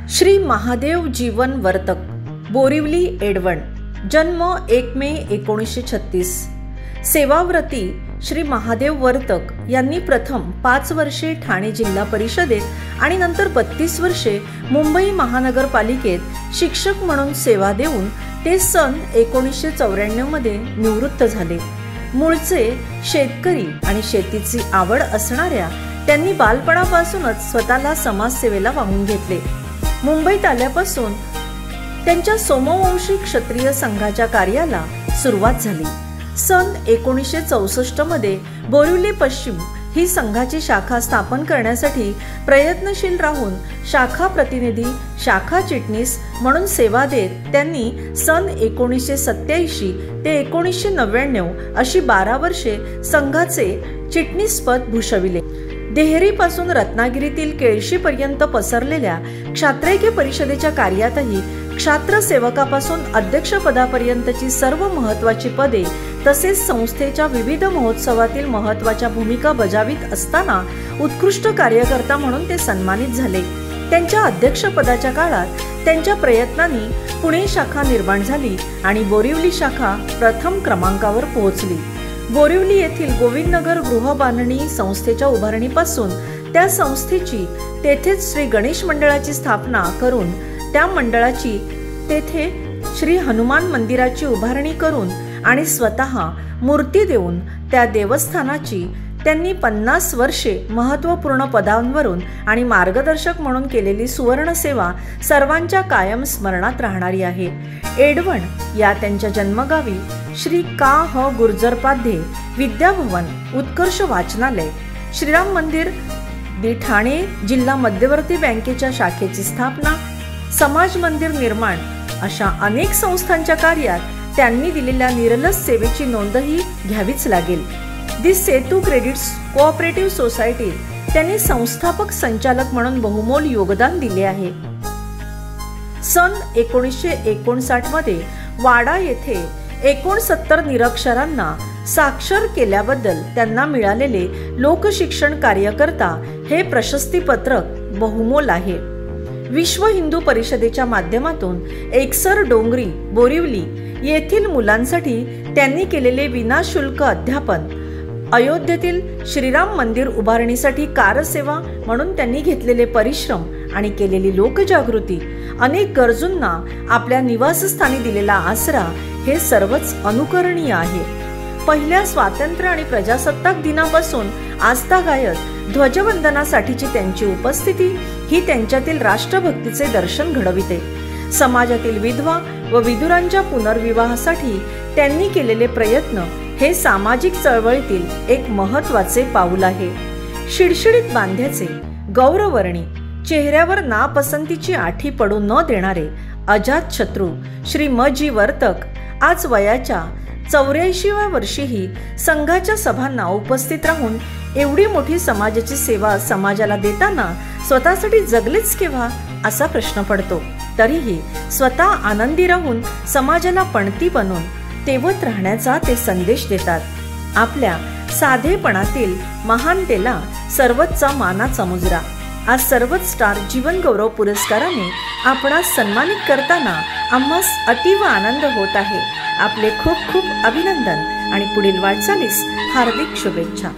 श्री महादेव जीवन वर्तक, बोरिवली एडवण, जन्म 1 मे 1936। सेवाव्रती श्री महादेव वर्तक यांनी प्रथम 5 वर्षे ठाणे जिल्हा परिषदेत आणि नंतर 32 वर्षे मुंबई महानगरपालिकेत शिक्षक म्हणून सेवा देऊन ते सन 1994 मध्ये निवृत्त झाले। मूळचे शेतकरी आणि शेतीची आवड असणाऱ्या त्यांनी बालपणापासूनच स्वतःला समाजसेवेला वाहून घेतले। मुंबईत आल्यापासून त्यांच्या सोमवंशी क्षत्रिय संघाच्या कार्याला सुरुवात झाली। सन 1964 मध्ये बोरिवली पश्चिम ही संघाची शाखा स्थापन करण्यासाठी प्रयत्नशील राहून शाखा प्रतिनिधी, शाखा चिटणीस म्हणून सेवा देत त्यांनी सन 1987 ते 1999 अशी 12 वर्षे संघाचे चिटणीसपद भूषविले। देहरीपासून रत्नागिरीतील केळशीपर्यंत पसरलेल्या क्षात्रैक्य परिषदेच्या कार्यातही क्षात्र सेवकापासून अध्यक्षपदापर्यंतची सर्व महत्त्वाची पदे तसेच संस्थेच्या विविध महोत्सवातील महत्त्वाच्या भूमिका बजावित असताना उत्कृष्ट कार्यकर्ता म्हणून ते सन्मानित झाले। त्यांच्या अध्यक्षपदाच्या काळात त्यांच्या प्रयत्नांनी पुणे शाखा निर्माण झाली आणि बोरिवली शाखा प्रथम क्रमांकावर पोहोचली। बोरिवली येथील गोविंदनगर गृहबांधणी संस्थेच्या उभारणीपासून त्या संस्थेची तेथेच श्री गणेश मंडळाची स्थापना करून त्या मंडळाची तेथे श्री हनुमान मंदिराची उभारणी करून आणि स्वतः मूर्ती देऊन त्या देवस्थानाची त्यांनी 50 वर्षे महत्त्वपूर्ण पदांवरून आणि मार्गदर्शक म्हणून केलेली सुवर्ण सेवा सर्वांच्या कायम स्मरणात राहणारी आहे। एडवण या त्यांच्या जन्मगावी श्री का ह गुर्जरपाध्ये विद्याभवन, उत्कर्ष वाचनालय, श्रीराम मंदिर, ठाणे जिल्हा मध्यवर्ती बँकेच्या शाखेची स्थापना, समाज मंदिर निर्माण अशा अनेक संस्थांच्या कार्यात त्यांनी दिलेल्या निरलस सेवेची नोंदही घ्यावीच लागेल। दी सेतू क्रेडिट्स कोऑपरेटिव्ह सोसायटीत त्यांनी संस्थापक संचालक म्हणून बहुमोल योगदान दिले आहे। सन 1959 मध्ये वाडा येथे 69 निरक्षरांना साक्षर केल्याबद्दल त्यांना मिळालेले लोकशिक्षण कार्यकर्ता हे प्रशस्तीपत्रक बहुमोल आहे। विश्व हिंदू परिषदेच्या माध्यमातून एकसर डोंगरी बोरिवली येथील मुलांसाठी त्यांनी केलेले विनाशुल्क अध्यापन, अयोध्येतील श्रीराम मंदिर उभारणीसाठी कारसेवा म्हणून त्यांनी घेतलेले परिश्रम आणि केलेली लोकजागृती, अनेक गरजूंना आपल्या निवासस्थानी दिलेला आसरा हे सर्वच अनुकरणीय आहे। पहिल्या स्वातंत्र्य आणि प्रजासत्ताक दिनापासून आस्थागायत ध्वजवंदनासाठीची त्यांची उपस्थिती ही त्यांच्यातील राष्ट्रभक्तीचे दर्शन घडविते। समाजातील विधवा व विधुरांच्या पुनर्विवाहासाठी त्यांनी केलेले प्रयत्न हे सामाजिक चळवळीतील एक महत्त्वाचे पाऊल आहे। शिडशिडीत बांध्याचे, गौरवर्णी, चेहऱ्यावर नापसंतीची आठी पडू न देणारे अजातशत्रू श्री म जी वर्तक आज वयाच्या 84व्या वर्षीही संघाच्या सभांना उपस्थित राहून एवढी मोठी समाजाची सेवा समाजाला देताना स्वतःसाठी जगलेच केव्हा असा प्रश्न पडतो। तरीही स्वतः आनंदी राहून समाजाला पणती बनून तेवत राहण्याचा ते संदेश देतात। आपल्या साधेपणातील महानतेला सर्वोच्च मानाचा मुजरा। आज सर्वच स्टार जीवन गौरव पुरस्काराने आपणास सन्मानित करताना आम्हास अतीव आनंद होत आहे। आपले खूप खूप अभिनंदन आणि पुढील वाटचालीस हार्दिक शुभेच्छा।